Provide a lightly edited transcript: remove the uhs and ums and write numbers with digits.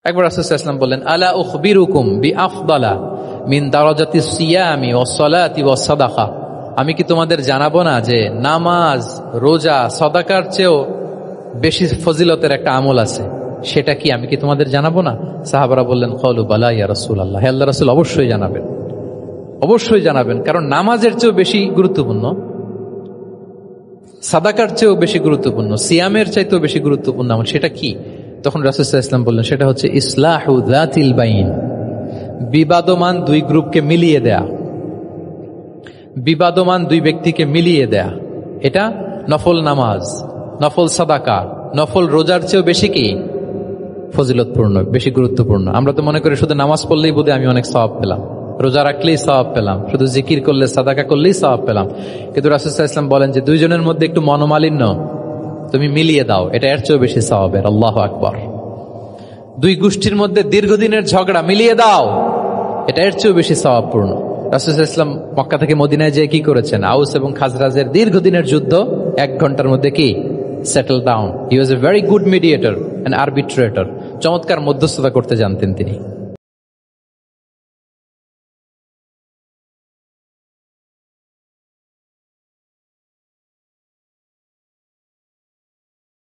একবার রাসূল সাল্লাল্লাহু আলাইহি ওয়াসাল্লাম বললেন, আলা উখবিরুকুম বিআফদালা মিন দারাজাতিস সিয়ামি ওয়াস সালাতি ওয়াস সাদাকা, আমি কি তোমাদের জানাবো না যে নামাজ, রোজা, সাদাকার চেয়েও বেশি ফজিলতের একটা আমল আছে, সেটা কি আমি কি তোমাদের জানাবো না? সাহাবারা বললেন, ক্বালু বালা ইয়া রাসূলুল্লাহ, হে আল্লাহর রাসূল অবশ্যই জানাবেন, অবশ্যই জানাবেন। কারণ নামাজের চেয়েও বেশি গুরুত্বপূর্ণ, সাদাকার চেয়েও বেশি গুরুত্বপূর্ণ, সিয়ামের চাইতেও বেশি গুরুত্বপূর্ণ আমল, সেটা কি? তখন রাসূল সাল্লাল্লাহু আলাইহি ওয়াসাল্লাম বললেন, সেটা হচ্ছে ইসলাহু যাতিল বাইন, বিবাদমান দুই গ্রুপকে মিলিয়ে দেয়া, বিবাদমান দুই ব্যক্তিকে মিলিয়ে দেয়া। এটা নফল নামাজ, নফল সাদাকা, নফল রোজার চেয়েও বেশি কি ফজিলতপূর্ণ, বেশি গুরুত্বপূর্ণ। আমরা তো মনে করি শুধু নামাজ পড়লেই বোধহয় আমি অনেক সওয়াব পেলাম, রোজা রাখলেই সওয়াব পেলাম, শুধু জিকির করলে, সাদাকা করলেই সওয়াব পেলাম। কিন্তু রাসূল সাল্লাল্লাহু আলাইহি ওয়াসাল্লাম বলেন যে দুইজনের মধ্যে একটু মনোমালিন্য তুমি মিলিয়ে দাও, এটা এর চেয়েও বেশি সওয়াবের। আল্লাহু আকবার। দুই গোষ্ঠীর মধ্যে দীর্ঘদিনের ঝগড়া মিলিয়ে দাও, এটা এর চেয়েও বেশি সওয়াবপূর্ণ। রাসূল সাল্লাল্লাহু আলাইহি ওয়াসাল্লাম মক্কা থেকে মদিনায় যেয়ে কি করেছেন? আউস এবং খাজরাজের দীর্ঘদিনের যুদ্ধ 1 ঘন্টার মধ্যে কি settle down. He was a very good mediator and arbitrator, চমৎকার মধ্যস্থতা করতে জানতেন তিনি।